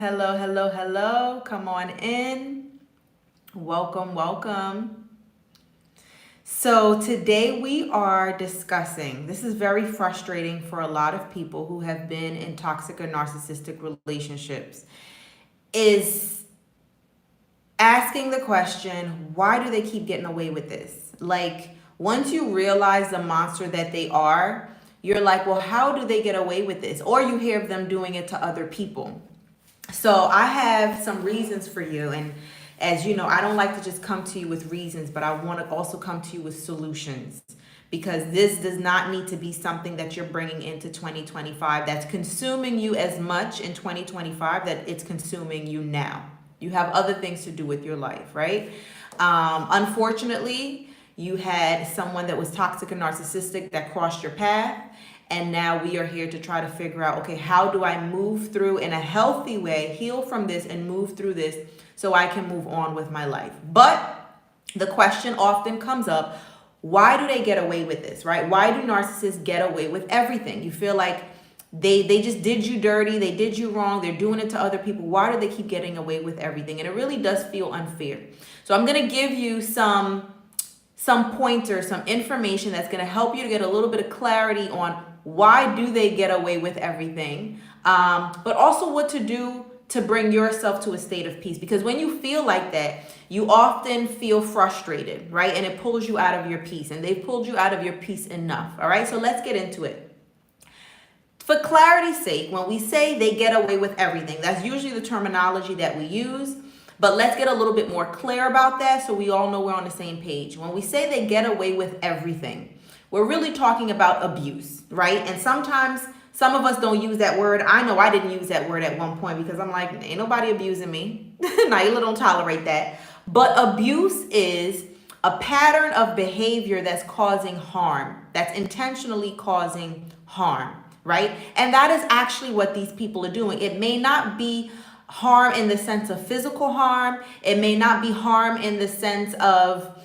Hello, hello, hello. Come on in. Welcome, welcome. So, today we are discussing this is very frustrating for a lot of people who have been in toxic or narcissistic relationships. Is asking the question, why do they keep getting away with this? Like, once you realize the monster that they are, you're like, well, how do they get away with this? Or you hear of them doing it to other people. So I have some reasons for you. And as you know, I don't like to just come to you with reasons, but I want to also come to you with solutions, because this does not need to be something that you're bringing into 2025 that's consuming you as much in 2025 that it's consuming you now. You have other things to do with your life, right? Unfortunately, you had someone that was toxic and narcissistic that crossed your path. And now we are here to try to figure out, okay, how do I move through in a healthy way, heal from this and move through this so I can move on with my life. But the question often comes up, why do they get away with this, right? Why do narcissists get away with everything? You feel like they just did you dirty, they did you wrong, they're doing it to other people. Why do they keep getting away with everything? And it really does feel unfair. So I'm going to give you some pointers, some information that's going to help you to get a little bit of clarity on why do they get away with everything, but also what to do to bring yourself to a state of peace. Because when you feel like that, you often feel frustrated, right? And it pulls you out of your peace, and they've pulled you out of your peace enough. All right, so let's get into it. For clarity's sake, when we say they get away with everything, that's usually the terminology that we use. But let's get a little bit more clear about that so we all know we're on the same page. When we say they get away with everything, we're really talking about abuse, right? And sometimes some of us don't use that word. I know I didn't use that word at one point because I'm like, ain't nobody abusing me. Nailah don't tolerate that. But abuse is a pattern of behavior that's causing harm, that's intentionally causing harm, right? And that is actually what these people are doing. It may not be harm in the sense of physical harm. It may not be harm in the sense of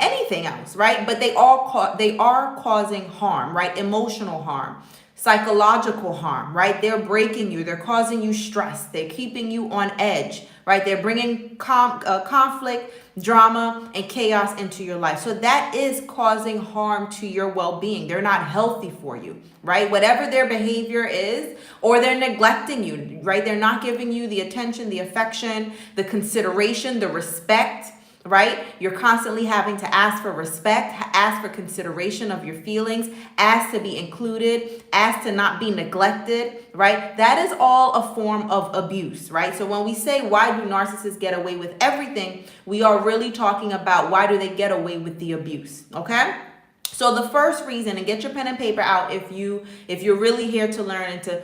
anything else, right? But they are causing harm, right? Emotional harm, psychological harm, right? They're breaking you. They're causing you stress. They're keeping you on edge, right? They're bringing conflict, drama, and chaos into your life. So that is causing harm to your well-being. They're not healthy for you, right? Whatever their behavior is, or they're neglecting you, right? They're not giving you the attention, the affection, the consideration, the respect, right? You're constantly having to ask for respect, ask for consideration of your feelings, ask to be included, ask to not be neglected, right? That is all a form of abuse, right? So when we say, why do narcissists get away with everything, we are really talking about why do they get away with the abuse, okay? So the first reason, and get your pen and paper out if you're really here to learn and to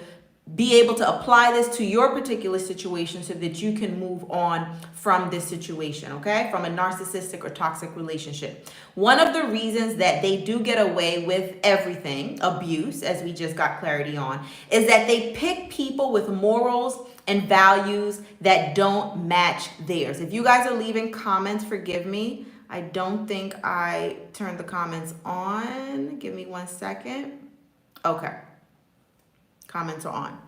be able to apply this to your particular situation so that you can move on from this situation, okay? From a narcissistic or toxic relationship. One of the reasons that they do get away with everything, abuse, as we just got clarity on, is that they pick people with morals and values that don't match theirs. If you guys are leaving comments, forgive me. I don't think I turned the comments on. Give me 1 second. Okay. Comments are on.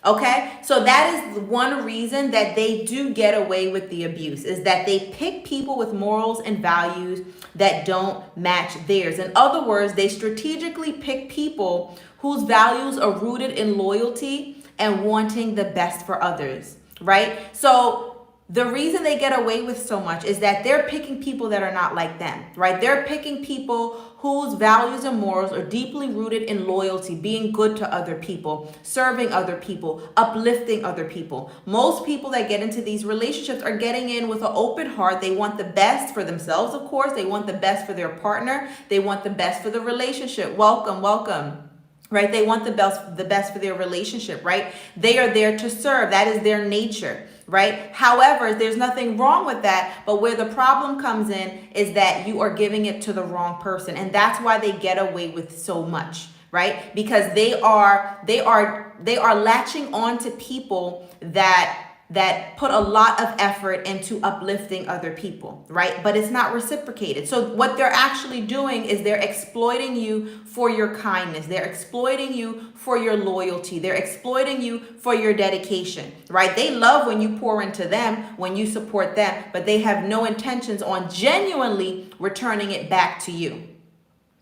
Okay, so that is one reason that they do get away with the abuse, is that they pick people with morals and values that don't match theirs. In other words, they strategically pick people whose values are rooted in loyalty and wanting the best for others, right? So the reason they get away with so much is that they're picking people that are not like them, right? They're picking people whose values and morals are deeply rooted in loyalty, being good to other people, serving other people, uplifting other people. Most people that get into these relationships are getting in with an open heart. They want the best for themselves, of course. They want the best for their partner. They want the best for the relationship. Welcome, welcome. Right? They want the best for their relationship, right? They are there to serve. That is their nature, right? However, there's nothing wrong with that. But where the problem comes in is that you are giving it to the wrong person. And that's why they get away with so much, right? Because they are latching on to people that that put a lot of effort into uplifting other people, right? But it's not reciprocated. So what they're actually doing is they're exploiting you for your kindness. They're exploiting you for your loyalty. They're exploiting you for your dedication, right? They love when you pour into them, when you support them, but they have no intentions on genuinely returning it back to you.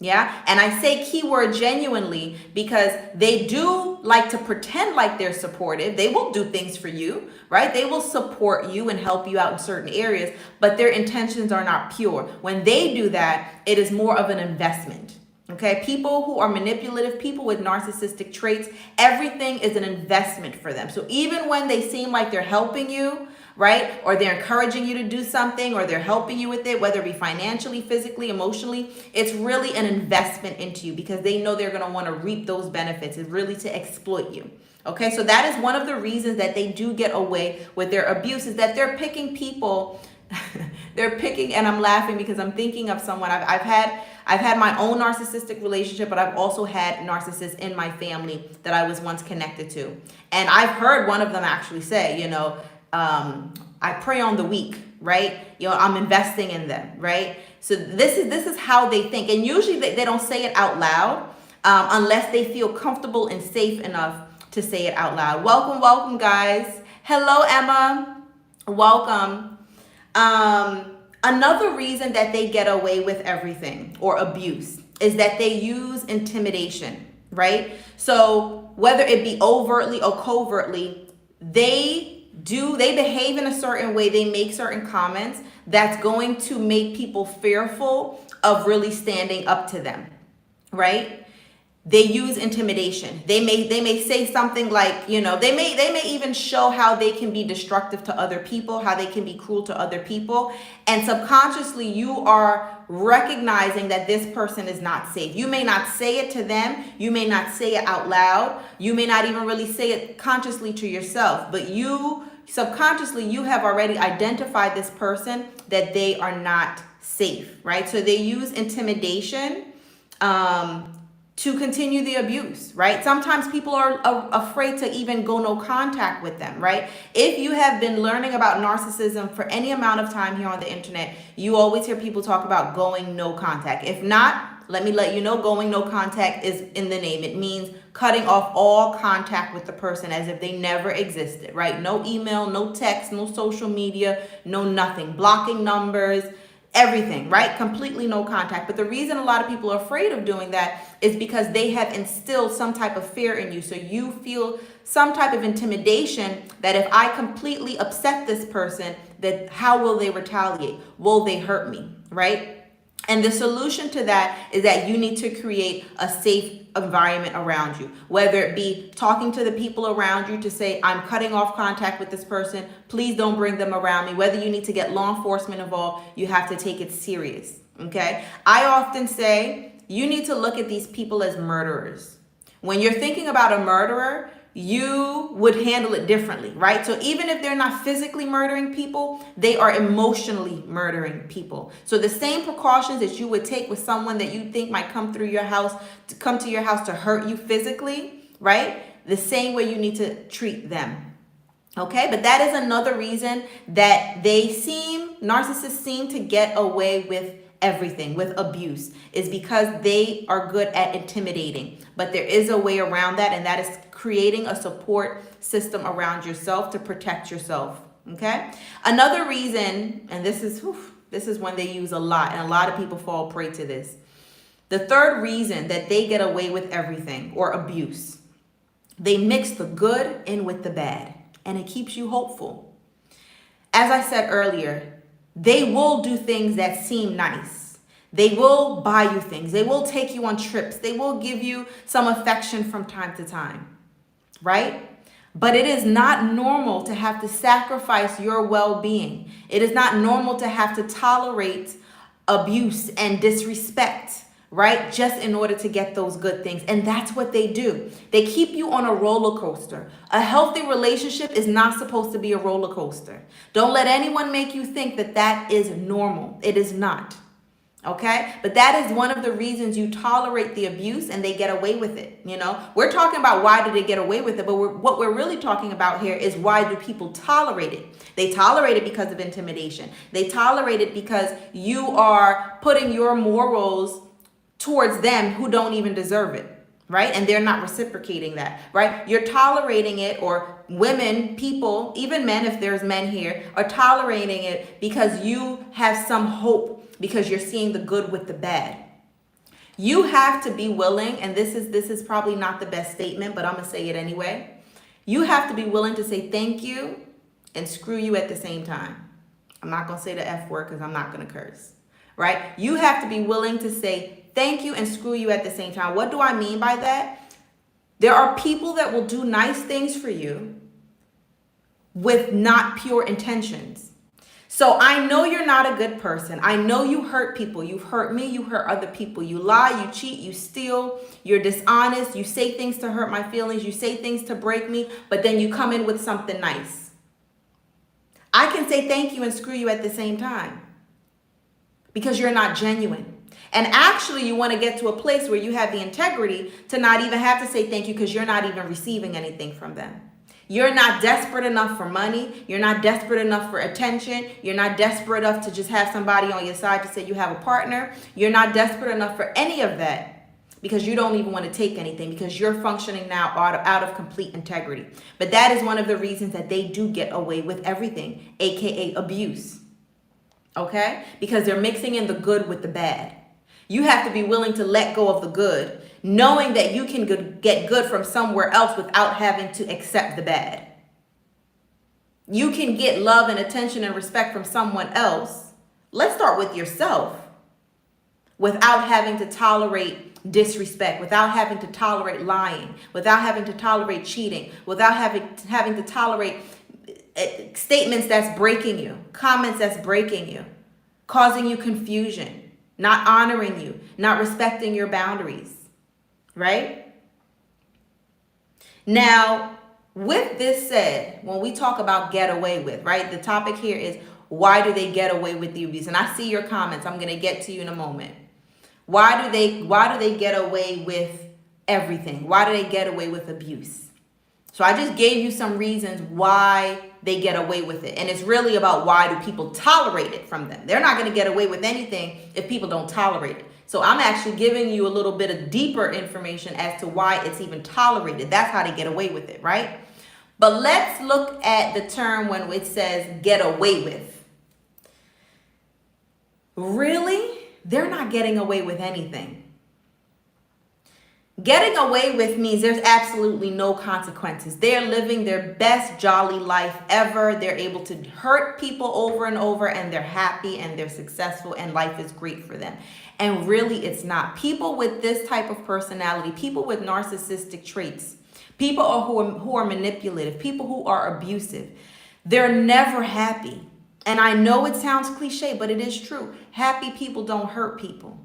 Yeah. And I say keyword genuinely because they do like to pretend like they're supportive. They will do things for you, right? They will support you and help you out in certain areas, but their intentions are not pure. When they do that, it is more of an investment. Okay. People who are manipulative, people with narcissistic traits, everything is an investment for them. So even when they seem like they're helping you, right? Or they're encouraging you to do something, or they're helping you with it, whether it be financially, physically, emotionally, it's really an investment into you because they know they're going to want to reap those benefits. It's really to exploit you. Okay, so that is one of the reasons that they do get away with their abuse, is that they're picking people. They're picking, and I'm laughing because I'm thinking of someone I've had my own narcissistic relationship, but I've also had narcissists in my family that I was once connected to. And I've heard one of them actually say, I prey on the weak, right? I'm investing in them, right? So this is how they think. And usually they don't say it out loud unless they feel comfortable and safe enough to say it out loud. Welcome, guys. Hello, Emma. Welcome. Another reason that they get away with everything or abuse is that they use intimidation, right? So whether it be overtly or covertly, they behave in a certain way, they make certain comments that's going to make people fearful of really standing up to them, right? They use intimidation. They may say something like, they may even show how they can be destructive to other people, how they can be cruel to other people. And subconsciously, you are recognizing that this person is not safe. You may not say it to them. You may not say it out loud. You may not even really say it consciously to yourself, but subconsciously, you have already identified this person that they are not safe, right? So they use intimidation to continue the abuse, right? Sometimes people are afraid to even go no contact with them, right? If you have been learning about narcissism for any amount of time here on the internet, you always hear people talk about going no contact. If not, let me let you know, going no contact is in the name. It means cutting off all contact with the person as if they never existed, right? No email, no text, no social media, no nothing. Blocking numbers, everything, right? Completely no contact. But the reason a lot of people are afraid of doing that is because they have instilled some type of fear in you. So you feel some type of intimidation that if I completely upset this person, that how will they retaliate? Will they hurt me, right? And the solution to that is that you need to create a safe environment around you, whether it be talking to the people around you to say, I'm cutting off contact with this person. Please don't bring them around me. Whether you need to get law enforcement involved, you have to take it serious. Okay. I often say you need to look at these people as murderers. When you're thinking about a murderer, you would handle it differently, right? So even if they're not physically murdering people, they are emotionally murdering people. So the same precautions that you would take with someone that you think might come to your house to hurt you physically, right? The same way you need to treat them. Okay, but that is another reason that narcissists seem to get away with everything, with abuse, is because they are good at intimidating. But there is a way around that, and that is creating a support system around yourself to protect yourself. Okay. Another reason, and this is one they use a lot, and a lot of people fall prey to this. The third reason that they get away with everything or abuse, they mix the good in with the bad, and it keeps you hopeful. As I said earlier, they will do things that seem nice. They will buy you things. They will take you on trips. They will give you some affection from time to time, right? But it is not normal to have to sacrifice your well-being. It is not normal to have to tolerate abuse and disrespect, right? Just in order to get those good things. And that's what they do. They keep you on a roller coaster. A healthy relationship is not supposed to be a roller coaster. Don't let anyone make you think that that is normal. It is not. Okay, but that is one of the reasons you tolerate the abuse and they get away with it. We're talking about why do they get away with it, but what we're really talking about here is why do people tolerate it? They tolerate it because of intimidation. They tolerate it because you are putting your morals towards them who don't even deserve it. Right? And they're not reciprocating that, right? You're tolerating it, or women, people, even men, if there's men here, are tolerating it because you have some hope, because you're seeing the good with the bad. You have to be willing, and this is probably not the best statement, but I'm gonna say it anyway. You have to be willing to say thank you and screw you at the same time. I'm not gonna say the F word because I'm not gonna curse, right? You have to be willing to say thank you and screw you at the same time. What do I mean by that? There are people that will do nice things for you with not pure intentions. So I know you're not a good person. I know you hurt people. You've hurt me. You hurt other people. You lie, you cheat, you steal, you're dishonest. You say things to hurt my feelings. You say things to break me, but then you come in with something nice. I can say thank you and screw you at the same time because you're not genuine. And actually, you want to get to a place where you have the integrity to not even have to say thank you because you're not even receiving anything from them. You're not desperate enough for money. You're not desperate enough for attention. You're not desperate enough to just have somebody on your side to say you have a partner. You're not desperate enough for any of that because you don't even want to take anything, because you're functioning now out of complete integrity. But that is one of the reasons that they do get away with everything, aka abuse. Okay? Because they're mixing in the good with the bad. You have to be willing to let go of the good, knowing that you can get good from somewhere else without having to accept the bad. You can get love and attention and respect from someone else. Let's start with yourself, without having to tolerate disrespect, without having to tolerate lying, without having to tolerate cheating, without having to tolerate statements that's breaking you, comments that's breaking you, causing you confusion, not honoring you, not respecting your boundaries, right? Now, with this said, when we talk about get away with, right, the topic here is why do they get away with the abuse? And I see your comments. I'm going to get to you in a moment. Why do they get away with everything? Why do they get away with abuse? So I just gave you some reasons why they get away with it. And it's really about why do people tolerate it from them. They're not going to get away with anything if people don't tolerate it. So I'm actually giving you a little bit of deeper information as to why it's even tolerated. That's how they get away with it, right? But let's look at the term when it says get away with. Really? They're not getting away with anything. Getting away with means there's absolutely no consequences. They're living their best jolly life ever. They're able to hurt people over and over, and they're happy and they're successful and life is great for them. And really, it's not. People with this type of personality, people with narcissistic traits, people who are manipulative, people who are abusive, they're never happy. And I know it sounds cliche, but it is true. Happy people don't hurt people.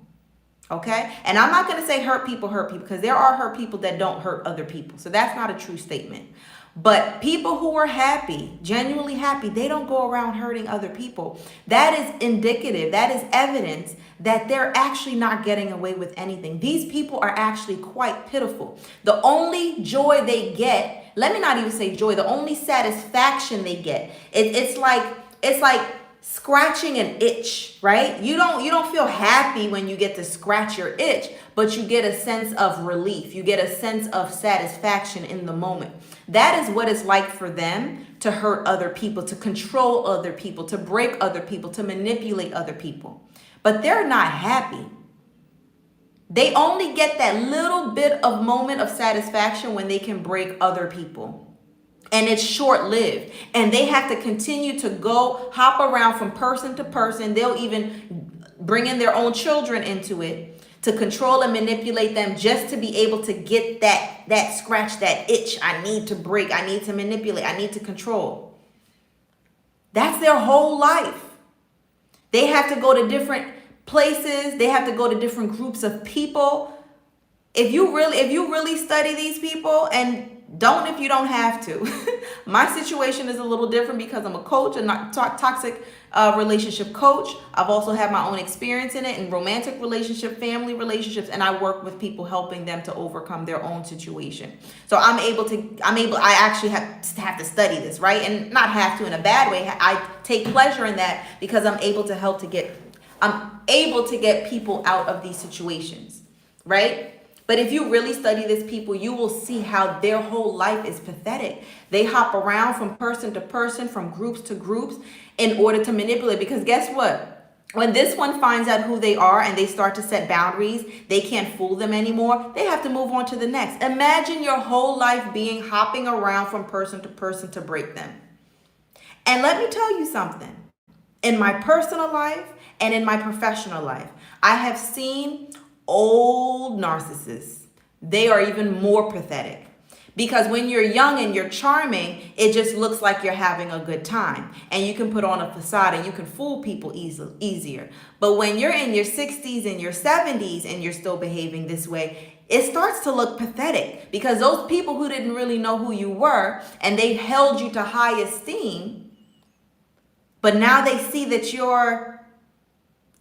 Okay? And I'm not going to say hurt people, because there are hurt people that don't hurt other people. So that's not a true statement. But people who are happy, genuinely happy, they don't go around hurting other people. That is indicative. That is evidence that they're actually not getting away with anything. These people are actually quite pitiful. The only joy they get, let me not even say joy, the only satisfaction they get, it's like scratching an itch, right? You don't feel happy when you get to scratch your itch, but you get a sense of relief. You get a sense of satisfaction in the moment. That is what it's like for them to hurt other people, to control other people, to break other people, to manipulate other people. But they're not happy. They only get that little bit of moment of satisfaction when they can break other people. And it's short-lived. And they have to continue to go hop around from person to person. They'll even bring in their own children into it to control and manipulate them just to be able to get that scratch, that itch. I need to break. I need to manipulate. I need to control. That's their whole life. They have to go to different places. They have to go to different groups of people. If you really study these people and Don't if you don't have to. My situation is a little different because I'm a coach, a not toxic relationship coach. I've also had my own experience in it, in romantic relationship, family relationships, and I work with people helping them to overcome their own situation. So I actually have to study this, right? And not have to in a bad way. I take pleasure in that because I'm able to get people out of these situations, right? But if you really study these people, you will see how their whole life is pathetic. They hop around from person to person, from groups to groups in order to manipulate. Because guess what? When this one finds out who they are and they start to set boundaries, they can't fool them anymore. They have to move on to the next. Imagine your whole life being hopping around from person to break them. And let me tell you something. In my personal life and in my professional life, I have seen old narcissists. They are even more pathetic because when you're young and you're charming, it just looks like you're having a good time and you can put on a facade and you can fool people easier. But when you're in your 60s and your 70s and you're still behaving this way, it starts to look pathetic because those people who didn't really know who you were and they held you to high esteem, but now they see that you're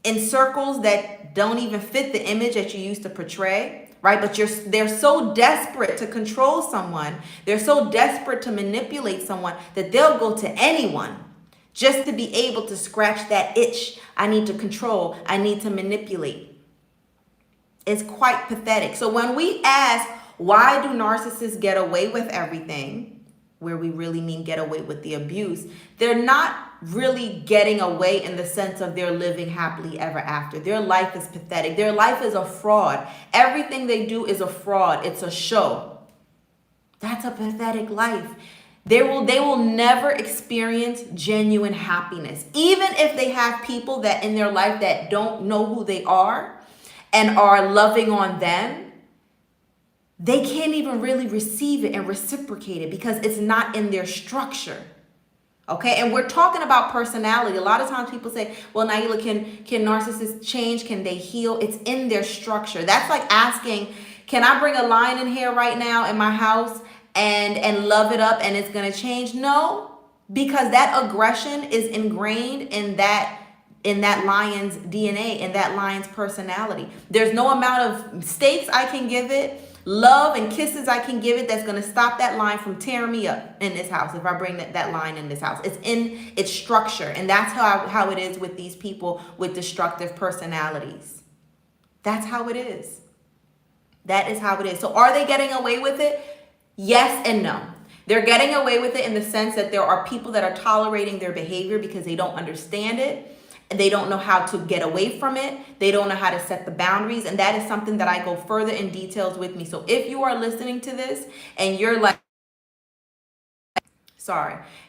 in circles that don't even fit the image that you used to portray, right? But they're so desperate to control someone, they're so desperate to manipulate someone that they'll go to anyone just to be able to scratch that itch. I need to control, I need to manipulate. It's quite pathetic. So when we ask, why do narcissists get away with everything? Where we really mean get away with the abuse, they're not really getting away in the sense of they're living happily ever after. Their life is pathetic. Their life is a fraud. Everything they do is a fraud. It's a show. That's a pathetic life. They will never experience genuine happiness. Even if they have people that in their life that don't know who they are and are loving on them, they can't even really receive it and reciprocate it because it's not in their structure. Okay, and we're talking about personality. A lot of times people say, well, Nailah, can narcissists change? Can they heal? It's in their structure. That's like asking, can I bring a lion in here right now in my house and love it up and it's going to change? No, because that aggression is ingrained in that lion's DNA, in that lion's personality. There's no amount of steaks I can give it, love and kisses I can give it that's going to stop that lion from tearing me up in this house if I bring that lion in this house. It's in its structure. And that's how it is with these people with destructive personalities. That's how it is. That is how it is. So are they getting away with it? Yes and no. They're getting away with it in the sense that there are people that are tolerating their behavior because they don't understand it. They don't know how to get away from it. They don't know how to set the boundaries. And that is something that I go further in details with me. So if you are listening to this and you're like,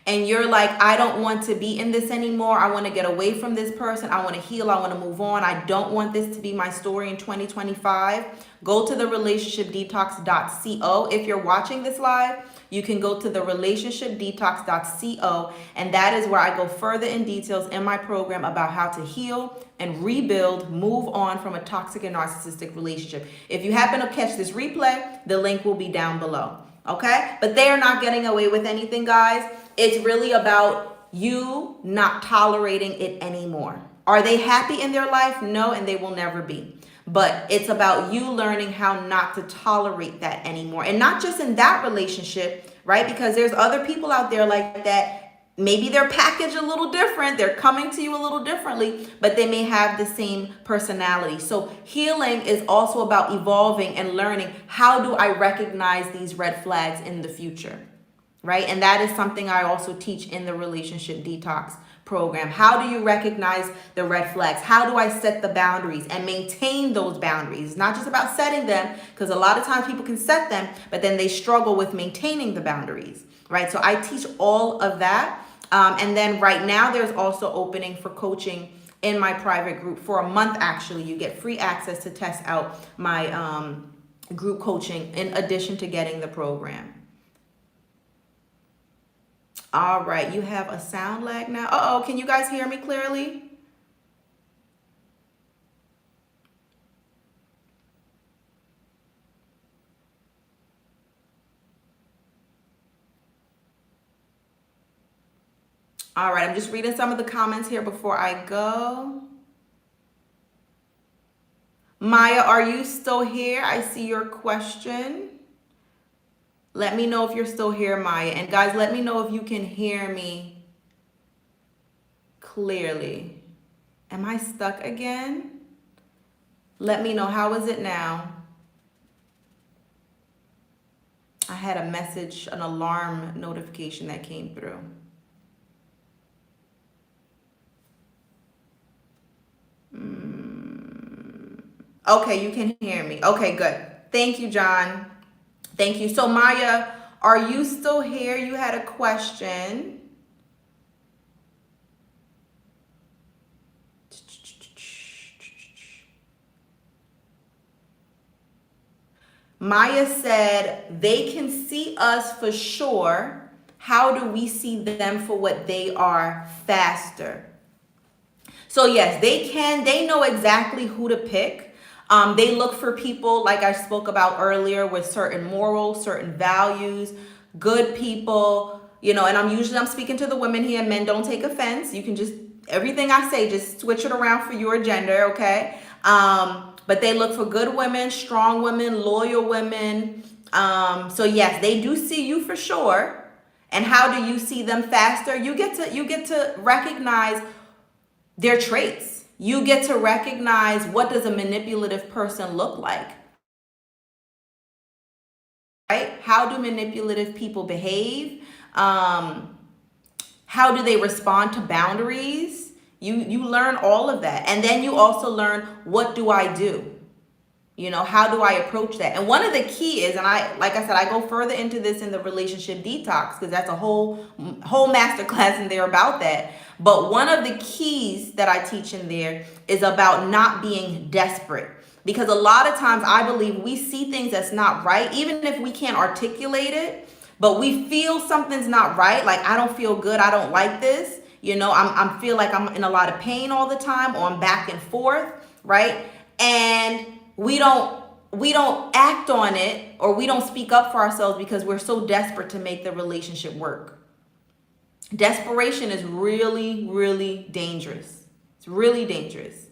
I don't want to be in this anymore. I want to get away from this person. I want to heal. I want to move on. I don't want this to be my story in 2025. Go to the relationshipdetox.co. If you're watching this live, you can go to the relationshipdetox.co, and that is where I go further in details in my program about how to heal and rebuild, move on from a toxic and narcissistic relationship. If you happen to catch this replay, the link will be down below. Okay? But they are not getting away with anything, guys. It's really about you not tolerating it anymore. Are they happy in their life? No, and they will never be. But it's about you learning how not to tolerate that anymore. And not just in that relationship, right? Because there's other people out there like that. Maybe they're packaged a little different. They're coming to you a little differently, but they may have the same personality. So healing is also about evolving and learning, how do I recognize these red flags in the future, right? And that is something I also teach in the Relationship Detox program. How do you recognize the red flags? How do I set the boundaries and maintain those boundaries? It's not just about setting them, because a lot of times people can set them, but then they struggle with maintaining the boundaries, right? So I teach all of that. And then right now there's also opening for coaching in my private group for a month. Actually, you get free access to test out my group coaching in addition to getting the program. All right, you have a sound lag now. Uh-oh, can you guys hear me clearly? All right, I'm just reading some of the comments here before I go. Maya, are you still here? I see your question. Let me know if you're still here, Maya. And guys, let me know if you can hear me clearly. Am I stuck again? Let me know. How is it now? I had a message, an alarm notification that came through. Okay, you can hear me. Okay, good. Thank you, John. Thank you. So Maya, are you still here? You had a question. Maya said, they can see us for sure. How do we see them for what they are faster? So yes, they can. They know exactly who to pick. They look for people, like I spoke about earlier, with certain morals, certain values, good people, and I'm speaking to the women here. Men, don't take offense. You can just, everything I say, just switch it around for your gender, okay? But they look for good women, strong women, loyal women. So yes, they do see you for sure. And how do you see them faster? You get to recognize their traits. You get to recognize, what does a manipulative person look like? Right? How do manipulative people behave? How do they respond to boundaries? You learn all of that. And then you also learn, what do I do? How do I approach that? And one of the key is, and like I said, I go further into this in the relationship detox, because that's a whole masterclass in there about that. But one of the keys that I teach in there is about not being desperate. Because a lot of times I believe we see things that's not right, even if we can't articulate it, but we feel something's not right. Like, I don't feel good. I don't like this. I feel like I'm in a lot of pain all the time, or I'm back and forth, right? And we don't act on it, or we don't speak up for ourselves because we're so desperate to make the relationship work. Desperation is really, really dangerous. It's really dangerous.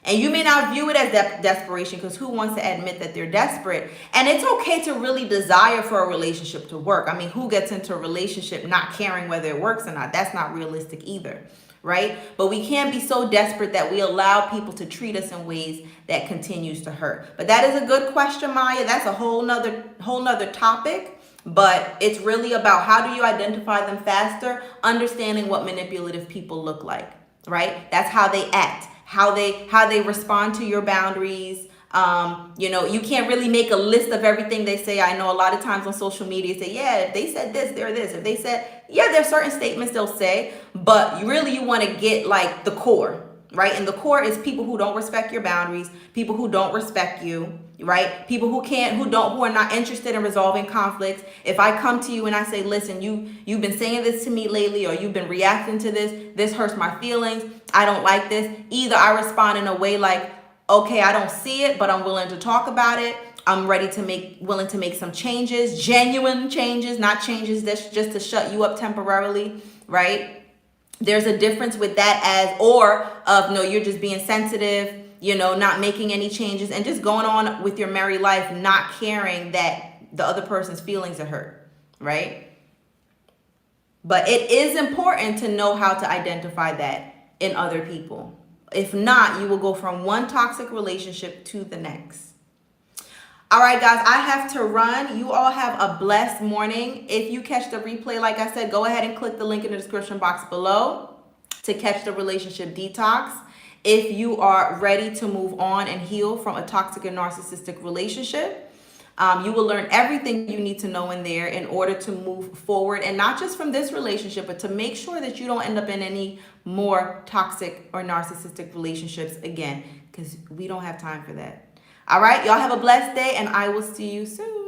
And you may not view it as desperation, because who wants to admit that they're desperate? And it's okay to really desire for a relationship to work. I mean, who gets into a relationship not caring whether it works or not? That's not realistic either, right? But we can't be so desperate that we allow people to treat us in ways that continues to hurt. But that is a good question, Maya. That's a whole nother topic. But it's really about, how do you identify them faster? Understanding what manipulative people look like, right? That's how they act, how they respond to your boundaries. You can't really make a list of everything they say. I know a lot of times on social media say, yeah, if they said this, they're this. If they said, yeah, there's certain statements they'll say, but you want to get like the core, right? And the core is people who don't respect your boundaries, people who don't respect you, right? People who are not interested in resolving conflicts. If I come to you and I say, listen, you've been saying this to me lately, or you've been reacting to this hurts my feelings, I don't like this. Either I respond in a way like, okay, I don't see it, but I'm willing to talk about it. I'm willing to make some changes, genuine changes, not changes that's just to shut you up temporarily, right? There's a difference with that no, you're just being sensitive, not making any changes and just going on with your merry life, not caring that the other person's feelings are hurt, right? But it is important to know how to identify that in other people. If not, you will go from one toxic relationship to the next. All right, guys, I have to run. You all have a blessed morning. If you catch the replay, like I said, go ahead and click the link in the description box below to catch the relationship detox. If you are ready to move on and heal from a toxic and narcissistic relationship, you will learn everything you need to know in there in order to move forward, and not just from this relationship, but to make sure that you don't end up in any more toxic or narcissistic relationships again, because we don't have time for that. All right, y'all have a blessed day, and I will see you soon.